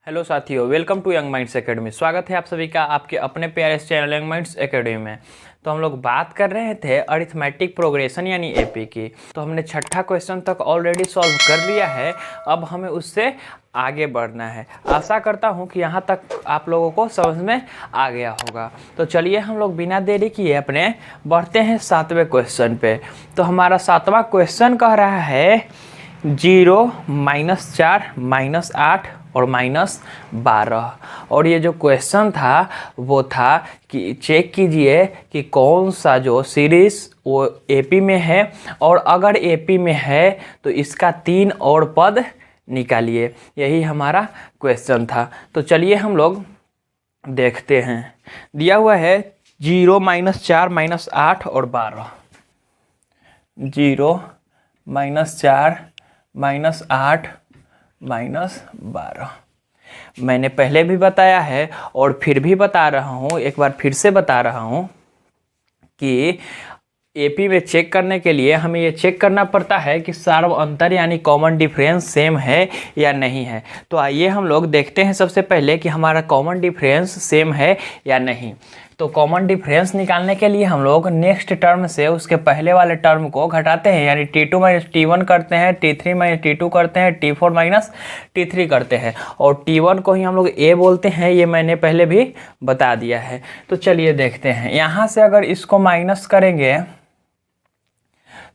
Hello साथियों, welcome to young minds academy. स्वागत है आप सभी का आपके अपने प्यारे चैनल यंग माइंड्स एकेडमी में। तो हम लोग बात कर रहे थे अरिथमेटिक प्रोग्रेशन यानी एपी की। तो हमने छठा क्वेश्चन तक ऑलरेडी सॉल्व कर लिया है। अब हमें उससे आगे बढ़ना है। आशा करता हूं कि यहाँ तक आप लोगों को समझ में आ गया होगा। तो चलिए हम लोग बिना देरी किए अपने बढ़ते हैं 7वें क्वेश्चन पे। तो हमारा 7वां क्वेश्चन कह रहा है 0, -4, -8 और -12। और ये जो क्वेश्चन था वो था कि चेक कीजिए कि कौन सा जो सीरीज वो एपी में है, और अगर एपी में है तो इसका 3 और पद निकालिए। यही हमारा क्वेश्चन था। तो चलिए हम लोग देखते हैं। दिया हुआ है 0, -4, -8 और 12। 0, -4, -8, -12। मैंने पहले भी बताया है और फिर भी बता रहा हूँ, एक बार फिर से बता रहा हूँ कि एपी में चेक करने के लिए हमें ये चेक करना पड़ता है कि सार्व अंतर यानी कॉमन डिफरेंस सेम है या नहीं है। तो आइए हम लोग देखते हैं सबसे पहले कि हमारा कॉमन डिफरेंस सेम है या नहीं। तो कॉमन डिफरेंस निकालने के लिए हम लोग नेक्स्ट टर्म से उसके पहले वाले टर्म को घटाते हैं, यानी T2 - T1 करते हैं, T3 - T2 करते हैं, T4 - T3 करते हैं, और T1 को ही हम लोग A बोलते हैं। ये मैंने पहले भी बता दिया है। तो चलिए देखते हैं। यहाँ से अगर इसको माइनस करेंगे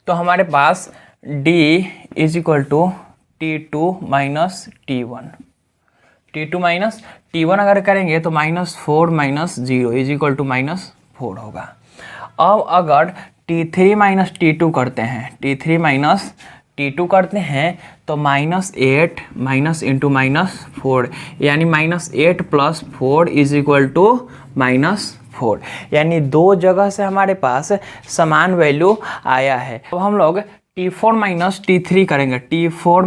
तो हमारे पास D = T2 - T1। T2 - T1 अगर करेंगे तो -4 - 0 = -4 होगा। अब अगर T3 - T2 करते हैं, T3 - T2 करते हैं तो -8 - 4 यानी -8 + 4 = -4, यानी दो जगह से हमारे पास समान वैल्यू आया है। अब हम लोग T4 - T3 करेंगे। T4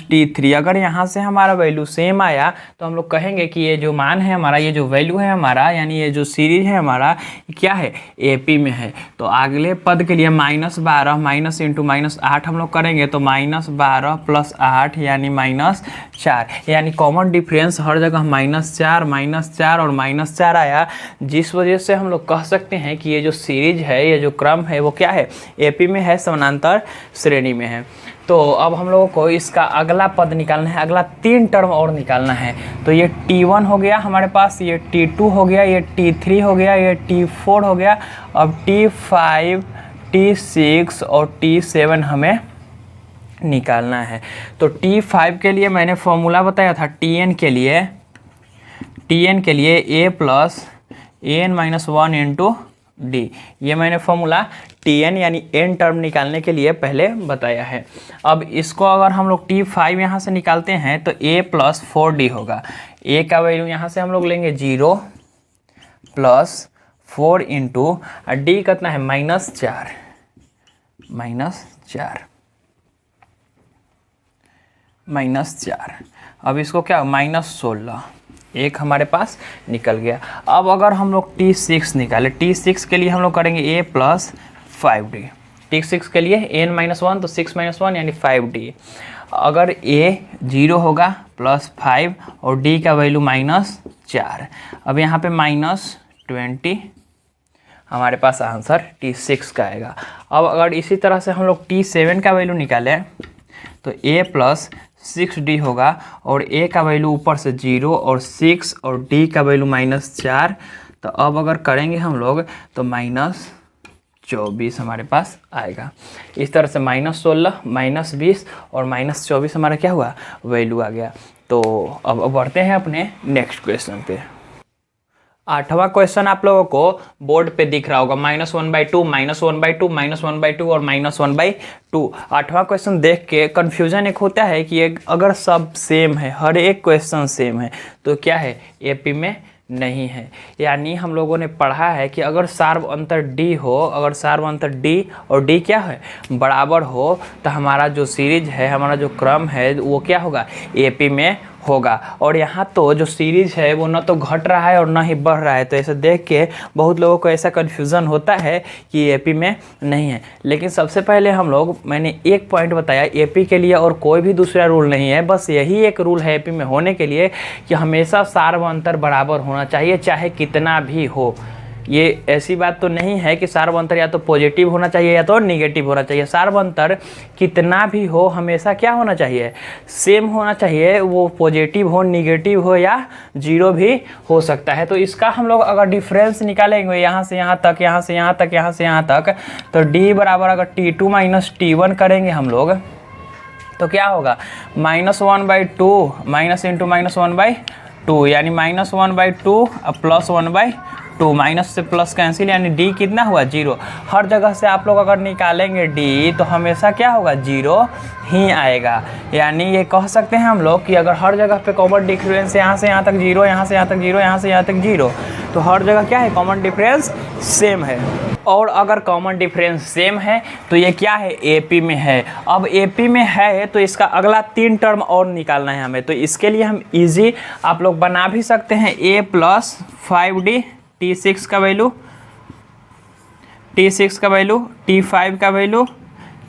- T3 अगर यहाँ से हमारा वैल्यू सेम आया तो हम लोग कहेंगे कि ये जो मान है हमारा, ये जो वैल्यू है हमारा, यानी ये जो सीरीज है हमारा, क्या है, एपी में है। तो अगले पद के लिए -12 - 8 हम लोग करेंगे तो -12 + 8 यानी -4, यानी कॉमन डिफरेंस हर जगह -4 -4 और -4 आया, जिस वजह से हम लोग कह सकते हैं कि ये जो सीरीज है, ये जो क्रम है वो क्या है, एपी में है, समानांतर श्रेणी में है। तो अब हम लोगों को इसका अगला पद निकालना है, अगला 3 टर्म और निकालना है। तो ये T1 हो गया हमारे पास, ये T2 हो गया, ये T3 हो गया, ये T4 हो गया। अब T5, T6 और T7 हमें निकालना है। तो T5 के लिए मैंने फॉर्मूला बताया था, Tn के लिए a + an - 1 × d। ये मैंने फॉर्मूला Tn यानी n टर्म निकालने के लिए पहले बताया है। अब इसको अगर हम लोग T5 यहाँ से निकालते हैं तो a + 4d होगा। a का वैल्यू यहाँ से हम लोग लेंगे 0 + 4 × d कितना है, -4 -4। अब इसको क्या, -16, एक हमारे पास निकल गया। अब अगर हम लोग T6 निकालें, T6 के लिए हम लोग करेंगे a + 5d। T6 के लिए n - 1 तो 6 - 1 यानी 5d। अगर a 0 होगा +5 और d का वैल्यू -4। अब यहाँ पे -20 हमारे पास आंसर T6 का आएगा। अब अगर इसी तरह से हम लोग T7 का वैल्यू निकालें तो a + 6d होगा, और a का वैल्यू ऊपर से 0 और 6 और d का वैल्यू -4। तो अब अगर करेंगे हम लोग तो -24 हमारे पास आएगा। इस तरह से -16, -20 और -24 हमारा क्या हुआ, वैल्यू आ गया। तो अब बढ़ते हैं अपने नेक्स्ट क्वेश्चन पे। 8वां क्वेश्चन आप लोगों को बोर्ड पे दिख रहा होगा, -1/2, -1/2, -1/2 और -1/2। 8वां क्वेश्चन देख के कन्फ्यूजन एक होता है कि अगर सब सेम है, हर एक क्वेश्चन सेम है, तो क्या है, एपी में नहीं है। यानी हम लोगों ने पढ़ा है कि अगर सार्व अंतर D हो, अगर सार्व अंतर D और D क्या है, बराबर हो, तो हमारा जो सीरीज है, हमारा जो क्रम है, वो क्या होगा, एपी में होगा। और यहाँ तो जो सीरीज है वो ना तो घट रहा है और ना ही बढ़ रहा है, तो ऐसे देख के बहुत लोगों को ऐसा कन्फ्यूज़न होता है कि एपी में नहीं है। लेकिन सबसे पहले मैंने एक पॉइंट बताया एपी के लिए, और कोई भी दूसरा रूल नहीं है, बस यही एक रूल है एपी में होने के लिए कि हमेशा सार्वअंतर बराबर होना चाहिए, चाहे कितना भी हो। ये ऐसी बात तो नहीं है कि सार्वअंतर या तो पॉजिटिव होना चाहिए या तो नेगेटिव होना चाहिए। सार्वअंतर कितना भी हो हमेशा क्या होना चाहिए, सेम होना चाहिए। वो पॉजिटिव हो, नेगेटिव हो या जीरो भी हो सकता है। तो इसका हम लोग अगर डिफरेंस निकालेंगे यहाँ से यहाँ तक, यहाँ से यहाँ तक, यहाँ से यहाँ तक, तो d बराबर अगर T2 माइनस T1 करेंगे हम लोग तो क्या होगा, -1/2 माइनस इंटू -1/2 यानी -1/2 प्लस 1/2, माइनस से प्लस कैंसिल यानी d कितना हुआ 0। हर जगह से आप लोग अगर निकालेंगे d तो हमेशा क्या होगा 0 ही आएगा। यानी ये कह सकते हैं हम लोग कि अगर हर जगह पे कॉमन डिफरेंस यहाँ से यहाँ तक 0, यहाँ से यहाँ तक 0, यहाँ से यहाँ तक 0, तो हर जगह क्या है कॉमन डिफरेंस सेम है। और अगर कॉमन डिफरेंस सेम है तो ये क्या है एपी में है। अब एपी में है तो इसका अगला 3 टर्म और निकालना है हमें। तो इसके लिए हम इजी आप लोग बना भी सकते हैं a + 5d T6 का वैल्यू, T6 का वैल्यू, T5 का वैल्यू,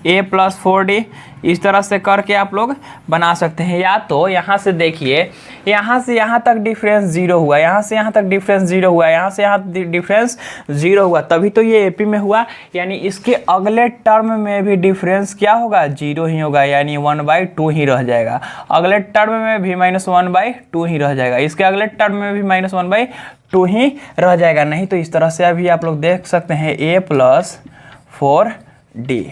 a + 4d, इस तरह से करके आप लोग बना सकते हैं। या तो यहाँ से देखिए, यहाँ से यहाँ तक डिफरेंस 0 हुआ, यहाँ से यहाँ तक डिफरेंस 0 हुआ, यहाँ से यहाँ डिफरेंस 0 हुआ, तभी तो ये एपी में हुआ। यानी इसके अगले टर्म में भी डिफरेंस क्या होगा 0 ही होगा, यानी 1/2 ही रह जाएगा। अगले टर्म में भी -1/2 ही रह जाएगा, इसके अगले टर्म में भी -1/2 ही रह जाएगा। नहीं तो इस तरह से अभी आप लोग देख सकते हैं a + 4d,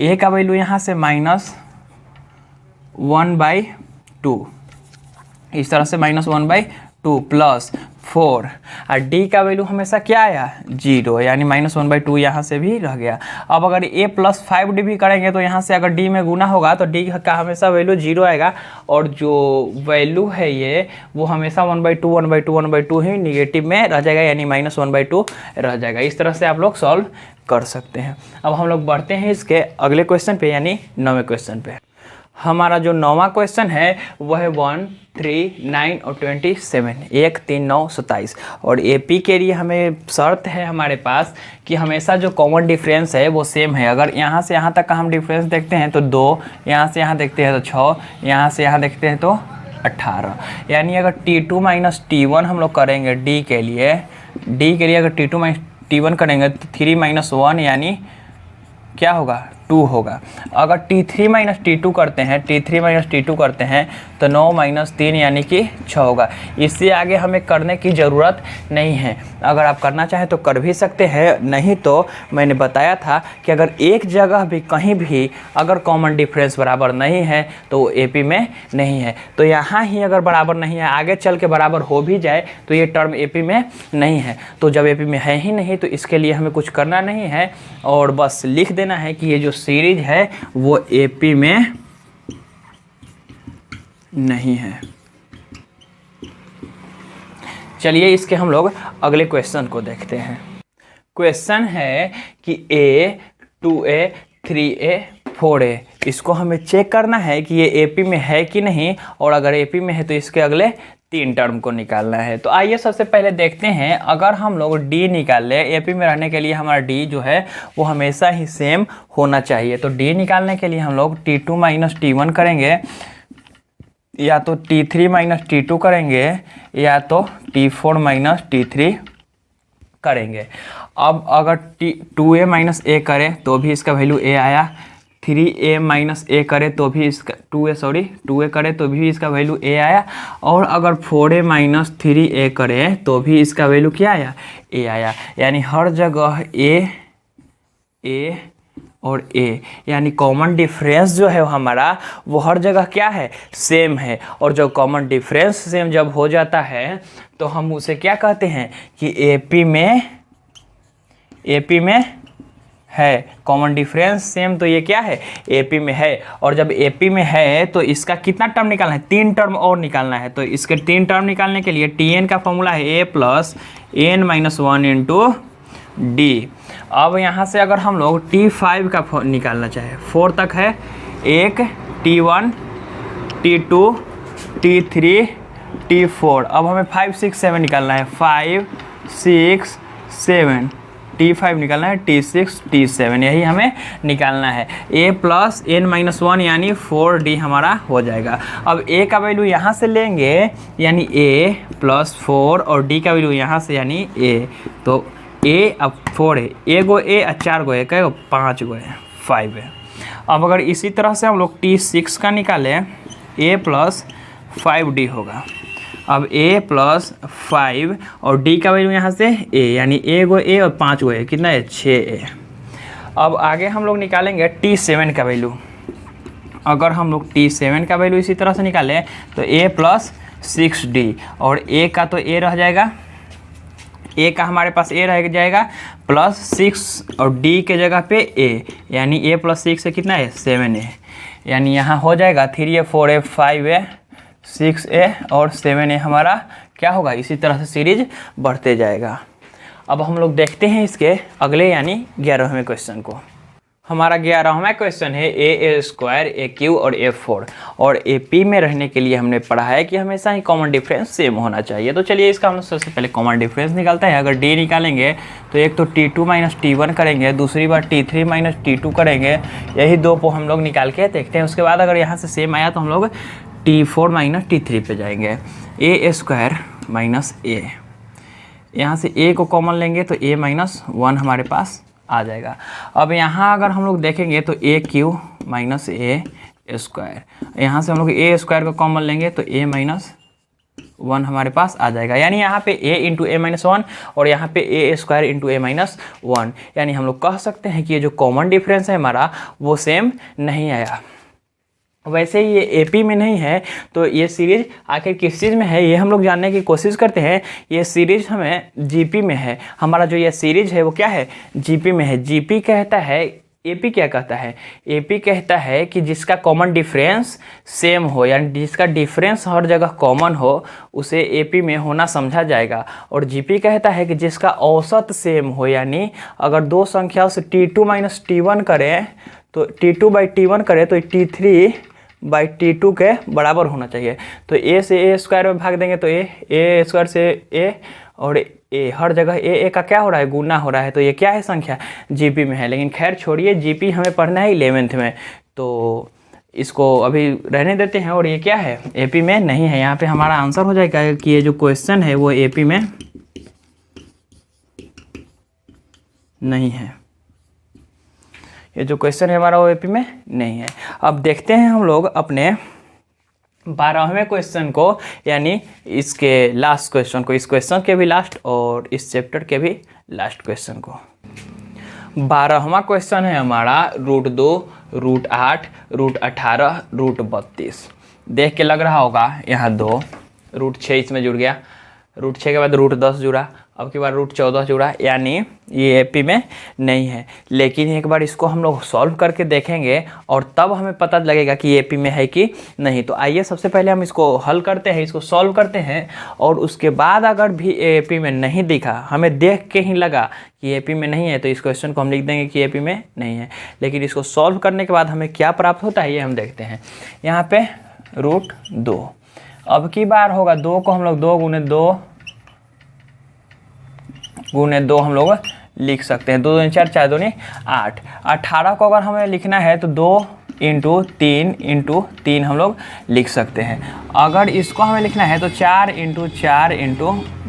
a का वैल्यू यहाँ से -1/2, इस तरह से -1/2 प्लस 4, और d का वैल्यू हमेशा क्या आया 0, यानी -1/2 यहाँ से भी रह गया। अब अगर a + 5d भी करेंगे तो यहाँ से अगर d में गुना होगा तो d का हमेशा वैल्यू 0 आएगा, और जो वैल्यू है ये वो हमेशा 1/2 1/2 1/2 ही निगेटिव में रह जाएगा, यानी -1/2 रह जाएगा। इस तरह से आप लोग सॉल्व कर सकते हैं। अब हम लोग बढ़ते हैं इसके अगले क्वेश्चन पे, यानी 9वें क्वेश्चन पे। हमारा जो 9वां क्वेश्चन है वह है 1, 3, 9 और 27, 1, 3, 9, 27। और एपी के लिए हमें शर्त है हमारे पास कि हमेशा जो कॉमन डिफरेंस है वो सेम है। अगर यहाँ से यहाँ तक का हम डिफरेंस देखते हैं तो 2, यहाँ से यहाँ देखते हैं तो 6, यहाँ से यहाँ देखते हैं तो 18। यानी अगर T2 माइनस T1 हम लोग करेंगे d के लिए अगर T2 माइनस T1 करेंगे तो 3 - 1 यानी क्या होगा 2 होगा। अगर T3 माइनस T2 करते हैं तो 9 - 3 यानी कि 6 होगा। इससे आगे हमें करने की ज़रूरत नहीं है। अगर आप करना चाहें तो कर भी सकते हैं, नहीं तो मैंने बताया था कि अगर एक जगह भी कहीं भी अगर कॉमन डिफरेंस बराबर नहीं है तो वो एपी में नहीं है। तो यहाँ ही अगर बराबर नहीं है, आगे चल के बराबर हो भी जाए तो ये टर्म एपी में नहीं है। तो जब एपी में है ही नहीं तो इसके लिए हमें कुछ करना नहीं है, और बस लिख देना है कि ये जो सीरीज है वो एपी में नहीं है। चलिए इसके हम लोग अगले क्वेश्चन को देखते हैं। क्वेश्चन है कि a, 2a, 3a, 4a, इसको हमें चेक करना है कि ये एपी में है कि नहीं, और अगर एपी में है तो इसके अगले 3 टर्म को निकालना है। तो आइए सबसे पहले देखते हैं, अगर हम लोग d निकाल ले, एपी में रहने के लिए हमारा d जो है वो हमेशा ही सेम होना चाहिए। तो d निकालने के लिए हम लोग T2 माइनस T1 करेंगे, या तो T3 माइनस T2 करेंगे, या तो T4 माइनस T3 करेंगे। अब अगर 2a माइनस a करें तो भी इसका वैल्यू a आया, 3a माइनस a करे तो भी इसका 2a करे तो भी इसका वैल्यू a आया, और अगर 4a माइनस 3a करे तो भी इसका वैल्यू क्या आया a आया। यानी हर जगह a और a, यानी कॉमन डिफरेंस जो है हमारा वो हर जगह क्या है सेम है। और जो कॉमन डिफरेंस सेम जब हो जाता है तो हम उसे क्या कहते हैं कि एपी में है। कॉमन डिफरेंस सेम, तो ये क्या है एपी में है। और जब एपी में है तो इसका कितना टर्म निकालना है 3 टर्म और निकालना है। तो इसके 3 टर्म निकालने के लिए Tn का फॉर्मूला है a + n - 1 × d। अब यहाँ से अगर हम लोग T5 का निकालना चाहे, 4 तक है, 1 T1 T2 T3 T4। अब हमें 5 6 7 निकालना है, 5 6 7 T5 निकालना है, T6 T7 यही हमें निकालना है। a प्लस n-1 यानी 4d हमारा हो जाएगा। अब a का वैल्यू यहाँ से लेंगे यानी a प्लस 4 और d का वैल्यू यहाँ से यानी a, तो a अब 4 है, a गो a 4 गो है, कई 5 गो है, 5 है। अब अगर इसी तरह से हम लोग T6 का निकालें a प्लस 5d होगा। अब a प्लस 5 और d का वैल्यू यहाँ से a यानी a गो a और 5 गो है, कितना है 6a। अब आगे हम लोग निकालेंगे T7 का वैल्यू। अगर हम लोग T7 का वैल्यू इसी तरह से निकालें तो a प्लस 6d और a का तो a रह जाएगा, a का हमारे पास a रह जाएगा प्लस 6 और d के जगह पे a यानी a प्लस 6 से कितना है 7a, यानी यहाँ हो जाएगा 3a 4a 5a 6a और 7a हमारा क्या होगा, इसी तरह से सीरीज बढ़ते जाएगा। अब हम लोग देखते हैं इसके अगले यानी 11वें क्वेश्चन को। हमारा 11वां क्वेश्चन है a² a³ और a4 और AP में रहने के लिए हमने पढ़ा है कि हमेशा ही कॉमन डिफरेंस सेम होना चाहिए। तो चलिए इसका हम सबसे पहले कॉमन डिफरेंस निकालते हैं। अगर d निकालेंगे तो एक तो T2 माइनस T1 करेंगे, दूसरी बार T3 माइनस T2 करेंगे, यही दो को हम लोग निकाल के देखते हैं। उसके बाद अगर यहाँ से सेम आया तो हम लोग T4 माइनस T3 पे जाएंगे। a² माइनस a, यहाँ से a को कॉमन लेंगे तो a माइनस 1 हमारे पास आ जाएगा। अब यहाँ अगर हम लोग देखेंगे तो a³ माइनस a², यहाँ से हम लोग a² को कॉमन लेंगे तो a माइनस 1 हमारे पास आ जाएगा। यानी यहाँ पे a इंटू a माइनस 1 और यहाँ पे a² इंटू a माइनस 1, यानी हम लोग कह सकते हैं कि ये जो कॉमन डिफरेंस है हमारा वो सेम नहीं आया। वैसे ही ये AP में नहीं है तो ये सीरीज आखिर किस चीज़ में है ये हम लोग जानने की कोशिश करते हैं। ये सीरीज हमें GP में है, हमारा जो ये सीरीज है वो क्या है GP में है। GP कहता है, AP क्या कहता है, AP कहता है कि जिसका कॉमन डिफरेंस सेम हो यानी जिसका डिफरेंस हर जगह कॉमन हो उसे AP में होना समझा जाएगा। और GP कहता है कि जिसका औसत सेम हो, यानी अगर दो संख्याओं से T2 माइनस T1 करें तो T2 बाई T1 करें तो T3 बाई T2 के बराबर होना चाहिए। तो a से a² में भाग देंगे तो a² से a और a हर जगह a का क्या हो रहा है गुना हो रहा है, तो ये क्या है संख्या GP में है। लेकिन खैर छोड़िए, GP हमें पढ़ना है 11th में तो इसको अभी रहने देते हैं। और ये क्या है AP में नहीं है। यहाँ पे हमारा आंसर हो जाएगा कि ये जो क्वेश्चन है वो AP में नहीं है। ये जो क्वेश्चन है हमारा वो AP में नहीं है। अब देखते हैं हम लोग अपने 12वें क्वेश्चन को, यानी इसके लास्ट क्वेश्चन को, इस क्वेश्चन के भी लास्ट और इस चैप्टर के भी लास्ट क्वेश्चन को। 12वां क्वेश्चन है हमारा √2 √8 √18 √32। देख के लग रहा होगा यहाँ 2 √6 इसमें जुड़ गया, √6 के बाद √10 जुड़ा, अब की बार √14 जुड़ा, यानी ये AP में नहीं है। लेकिन एक बार इसको हम लोग सॉल्व करके देखेंगे और तब हमें पता लगेगा कि AP में है कि नहीं। तो आइए सबसे पहले हम इसको हल करते हैं, इसको सॉल्व करते हैं और उसके बाद अगर भी AP में नहीं दिखा, हमें देख के ही लगा कि AP में नहीं है तो इस क्वेश्चन को हम लिख देंगे कि AP में नहीं है। लेकिन इसको सॉल्व करने के बाद हमें क्या प्राप्त होता है ये हम देखते हैं। यहाँ पे √2, अब की बार होगा 2 को हम लोग 2 गुने 2 हम लोग लिख सकते हैं। 2 दूनी 4 4 दूनी 8। 18 को अगर हमें लिखना है तो 2 इंटू 3 हम लोग लिख सकते हैं। अगर इसको हमें लिखना है तो 4 इंटू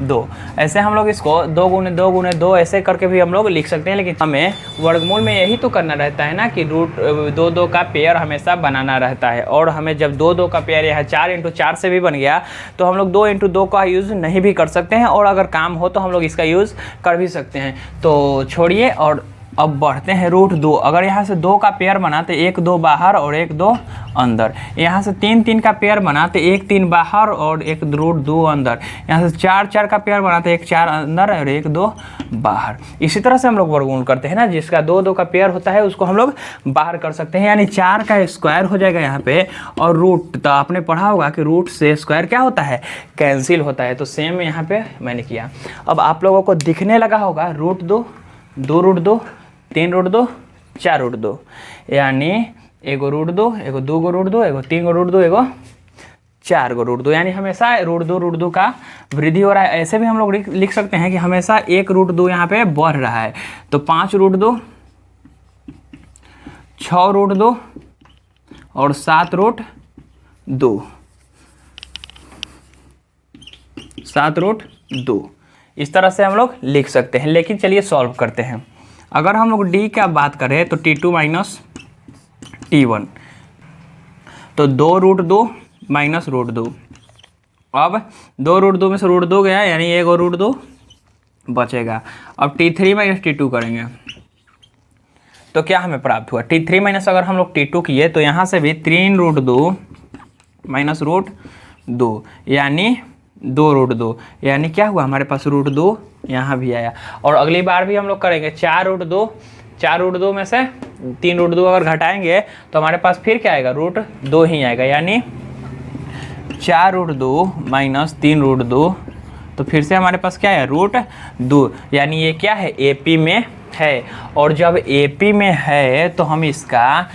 2, ऐसे हम लोग इसको 2 गुने 2 ऐसे करके भी हम लोग लिख सकते हैं। लेकिन हमें वर्गमूल में यही तो करना रहता है ना कि √2 का पेयर हमेशा बनाना रहता है। और हमें जब 2 का पेयर यहाँ 4 इंटू 4 से भी बन गया तो हम लोग 2 इंटू 2 का यूज़ नहीं भी कर सकते हैं, और अगर काम हो तो हम लोग इसका यूज़ कर भी सकते हैं। तो छोड़िए और अब बढ़ते हैं √2। अगर यहाँ से 2 का पेयर बना तो 1 2 बाहर और 1 2 अंदर। यहाँ से 3 3 का पेयर बना तो 1 3 बाहर और 1 √2 अंदर। यहाँ से 4 4 का पेयर बना तो 1 4 अंदर और 1 2 बाहर। इसी तरह से हम लोग वर्गमूल करते हैं ना, जिसका 2 2 का पेयर होता है उसको हम लोग बाहर कर सकते हैं, यानी 4 का स्क्वायर हो जाएगा यहाँ पे। और रूट तो आपने पढ़ा होगा कि रूट से स्क्वायर क्या होता है कैंसिल होता है, तो सेम यहाँ पे मैंने किया। अब आप लोगों को दिखने लगा होगा √2 2 √2 3 √2 4 √2, यानी एगो √2 एगो 2 √2 एगो 3 √2 एगो 4 को √2, यानी हमेशा √2 का वृद्धि हो रहा है। ऐसे भी हम लोग लिख सकते हैं कि हमेशा 1 √2 यहाँ पे बढ़ रहा है। तो 5 √2, 6 √2 और 7 √2, 7 √2, इस तरह से हम लोग लिख सकते हैं। लेकिन चलिए सॉल्व करते हैं। अगर हम लोग डी का बात करें तो T2 माइनस T1, तो 2 √2 माइनस √2, अब 2 √2 में से √2 गया, यानी 1 और √2 बचेगा। अब T3 माइनस T2 करेंगे तो क्या हमें प्राप्त हुआ, T3 माइनस अगर हम लोग T2 किए तो यहाँ से भी 3 √2 माइनस √2, यानी 2 √2, यानी क्या हुआ हमारे पास √2 यहाँ भी आया। और अगली बार भी हम लोग करेंगे 4 √2 में से 3 √2 अगर घटाएंगे तो हमारे पास फिर क्या आएगा, √2 ही आएगा, यानी 4 √2 माइनस 3 √2, तो फिर से हमारे पास क्या है, √2, यानी ये क्या है, AP में है। और जब AP में है तो हम इसका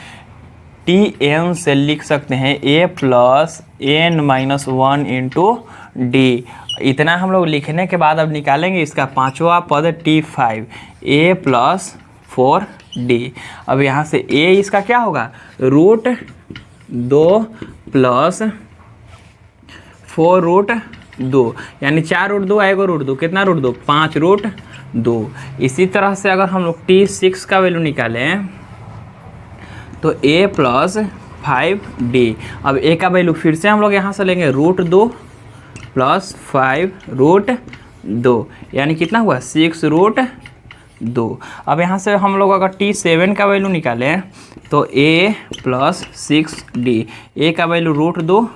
TN से लिख सकते हैं A plus N minus 1 into D. इतना हम लोग लिखने के बाद अब निकालेंगे इसका पांचवा पद T5, A प्लस 4D। अब यहाँ से A इसका क्या होगा, √2 प्लस 4 √2, यानी 4 √2 आएगा √2, कितना √2, 5 √2। इसी तरह से अगर हम लोग T6 का वैल्यू निकालें तो A प्लस 5D। अब A का वैल्यू फिर से हम लोग यहाँ से लेंगे √2 प्लस 5 √2, यानी कितना हुआ, 6 √2। अब यहाँ से हम लोग अगर T7 का वैल्यू निकालें तो A प्लस 6D, A का वैल्यू √2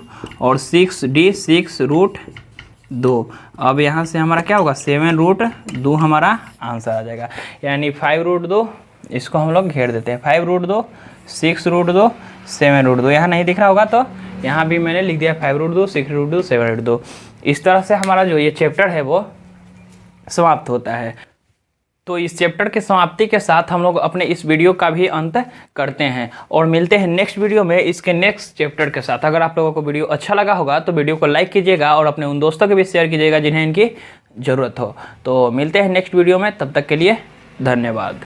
और 6D 6 √2। अब यहाँ से हमारा क्या होगा, 7 √2 हमारा आंसर आ जाएगा, यानी 5 √2, इसको हम लोग घेर देते हैं, 5 √2 6 √2 7 √2। यहाँ नहीं दिख रहा होगा तो यहाँ भी मैंने लिख दिया 5 √2 6 √2 7 √2। इस तरह से हमारा जो ये चैप्टर है वो समाप्त होता है। तो इस चैप्टर के समाप्ति के साथ हम लोग अपने इस वीडियो का भी अंत करते हैं और मिलते हैं नेक्स्ट वीडियो में इसके नेक्स्ट चैप्टर के साथ। अगर आप लोगों को वीडियो अच्छा लगा होगा तो वीडियो को लाइक कीजिएगा और अपने उन दोस्तों के भी शेयर कीजिएगा जिन्हें इनकी ज़रूरत हो। तो मिलते हैं नेक्स्ट वीडियो में, तब तक के लिए धन्यवाद।